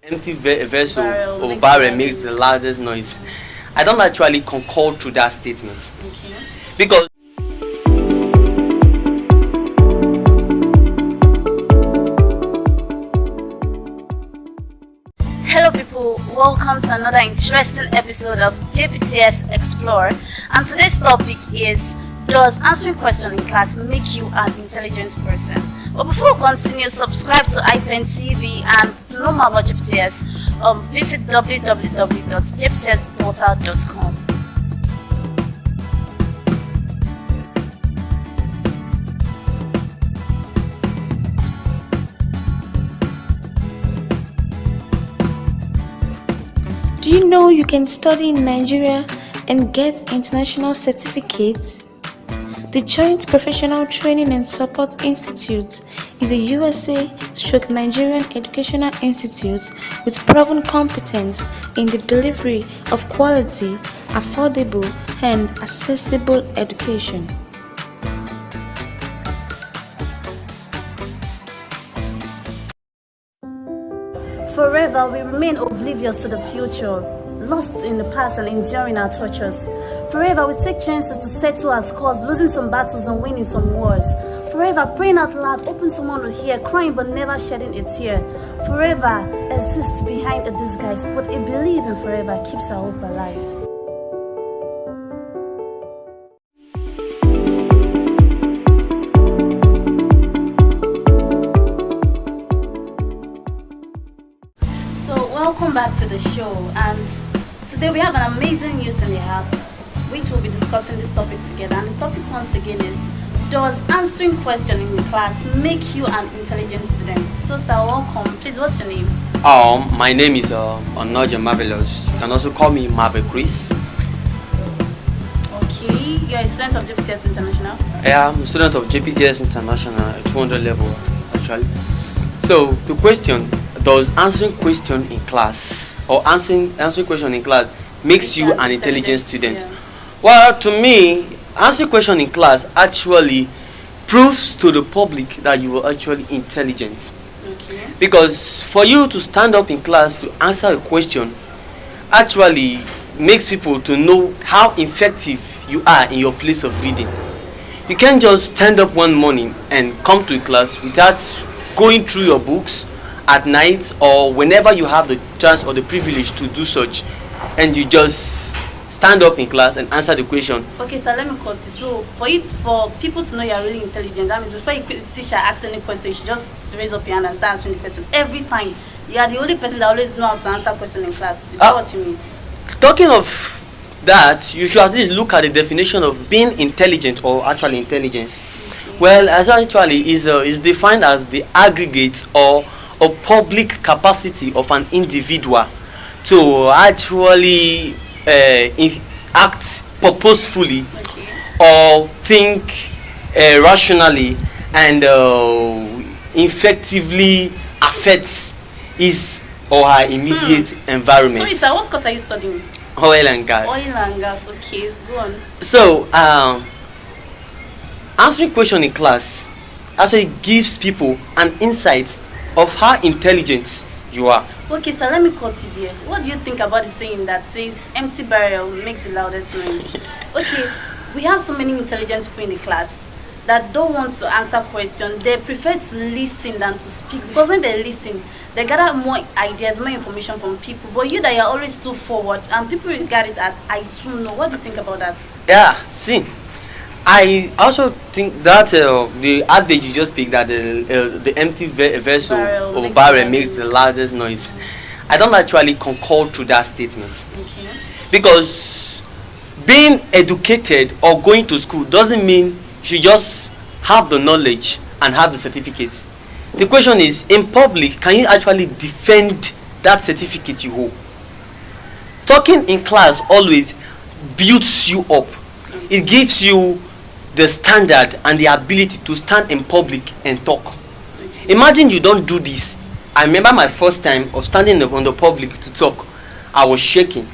empty vessel or barrel makes the loudest noise. I don't actually concur to that statement. Okay. Because hello people, welcome to another interesting episode of JPTS EXPLORE, and today's topic is, does answering questions in class make you an intelligent person? But before we continue, subscribe to ipentv, and to know more about JPTS, visit www.jptsportal.com. Do you know you can study in Nigeria and get international certificates? The Joint Professional Training and Support Institute is a USA/Nigerian educational institute with proven competence in the delivery of quality, affordable, and accessible education. Forever we remain oblivious to the future, lost in the past and enduring our tortures. Forever we take chances to settle our scores, losing some battles and winning some wars. Forever praying out loud, hoping someone will hear, crying but never shedding a tear. Forever exists behind a disguise, but a belief in forever keeps our hope alive. Welcome back to the show, and today we have an amazing youth in the house which will be discussing this topic together. And the topic once again is, does answering questions in class make you an intelligent student? So sir, welcome. Please, what's your name? My name is Onoja Marvelous. You can also call me Marvel Chris. Okay, you're a student of JPTS International? Yeah, I'm a student of JPTS International at 200 level actually. So the question, does answering question in class or answering question in class makes you an intelligent student? Yeah. Well, to me, answering question in class actually proves to the public that you are actually intelligent. Okay. Because for you to stand up in class to answer a question actually makes people to know how effective you are in your place of reading. You can't just stand up one morning and come to a class without going through your books at night or whenever you have the chance or the privilege to do such, and you just stand up in class and answer the question. Okay, so let me cut it. So for people to know you are really intelligent, that means before the teacher asks any question, you should just raise up your hand and start answering the question. Every time, you are the only person that always know how to answer question in class. Is that what you mean? Talking of that, you should at least look at the definition of being intelligent or actually intelligence. Okay. Well, as actually is defined as the aggregate or a public capacity of an individual to actually act purposefully, okay, or think rationally and effectively affects his or her immediate environment. Sorry sir, what course are you studying? Oil and gas. Oil and gas, okay, go on. So answering question in class actually gives people an insight of how intelligent you are. Okay, so let me cut you there. What do you think about the saying that says empty barrel makes the loudest noise? Okay, we have so many intelligent people in the class that don't want to answer questions. They prefer to listen than to speak, because when they listen, they gather more ideas, more information from people. But you that you're always too forward, and people regard it as I too know. What do you think about that? Yeah, see, I also think that the adage you just speak, that the empty vessel or barrel makes the loudest noise. I don't actually concur to that statement. Okay. Because being educated or going to school doesn't mean you just have the knowledge and have the certificate. The question is, in public, can you actually defend that certificate you hold? Talking in class always builds you up. It gives you the standard and the ability to stand in public and talk. Imagine you don't do this. I remember my first time of standing on the public to talk. I was shaking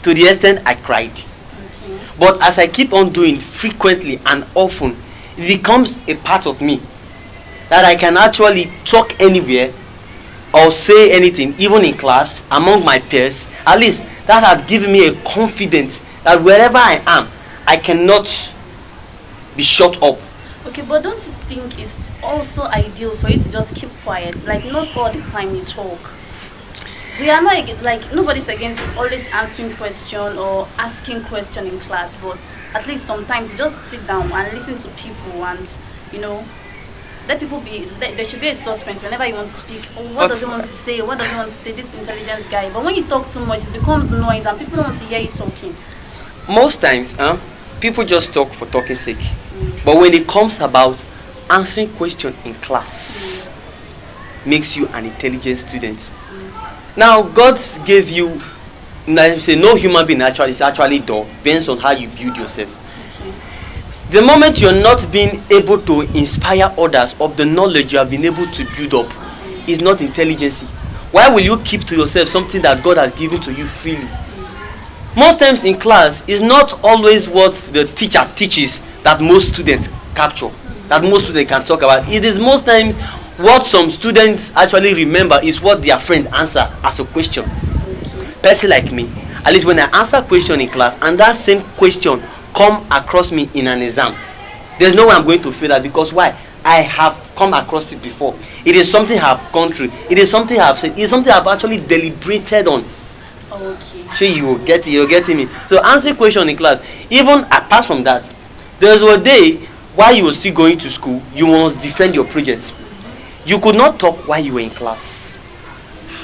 to the extent I cried. Okay. But as I keep on doing frequently and often, it becomes a part of me that I can actually talk anywhere or say anything, even in class, among my peers, at least that had given me a confidence that wherever I am, I cannot be shut up. Okay, but don't you think it's also ideal for you to just keep quiet? Like, not all the time you talk. We are not like, nobody's against always answering question or asking question in class, but at least sometimes you just sit down and listen to people and, you know, let people be. There should be a suspense whenever you want to speak. Oh, what does he want to say? What does he want to say? This intelligent guy. But when you talk too much, it becomes noise and people don't want to hear you talking. Most times, people just talk for talking sake. But when it comes about answering question in class, makes you an intelligent student. Now, God gave you, say no human being actually is actually dull, depends on how you build yourself. The moment you're not being able to inspire others of the knowledge you have been able to build up, is not intelligence. Why will you keep to yourself something that God has given to you freely? Most times in class, it's not always what the teacher teaches that most students capture, that most students can talk about. It is most times what some students actually remember is what their friend answer as a question. Person like me, at least when I answer question in class and that same question come across me in an exam, there's no way I'm going to fail that, because why? I have come across it before. It is something I've gone through. It is something I've said. It is something I've actually deliberated on. Okay. So you're getting me. So answering question in class, even apart from that, there was a day while you were still going to school, you must defend your project. You could not talk while you were in class.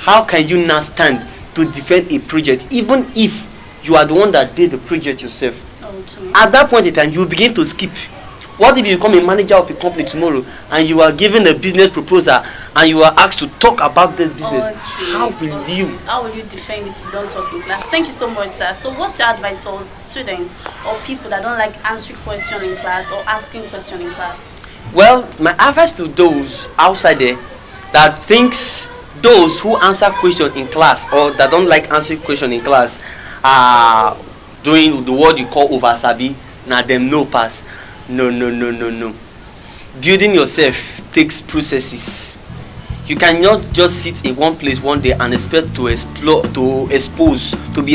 How can you now stand to defend a project, even if you are the one that did the project yourself? Okay. At that point in time, you begin to skip. What if you become a manager of a company tomorrow and you are given a business proposal and you are asked to talk about the business? Okay. How will you? How will you defend it if you don't talk in class? Thank you so much, sir. So what's your advice for students or people that don't like answering question in class or asking question in class? Well, my advice to those outside there that thinks those who answer question in class or that don't like answering question in class are doing the word you call oversabi, now them no pass. No. Building yourself takes processes. You cannot just sit in one place one day and expect to be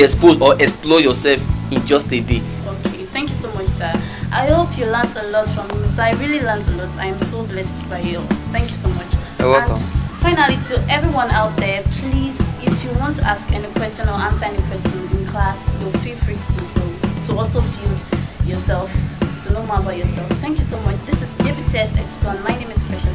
exposed or explore yourself in just a day. Okay, thank you so much, sir. I hope you learned a lot from me. So I really learned a lot. I am so blessed by you. Thank you so much. You're welcome. And finally, to everyone out there, please, if you want to ask any question or answer any question in class, you'll feel free to do so. To also build yourself, to know more about yourself. Thank you so much. This is JPTS EXPLORE. My name is Precious.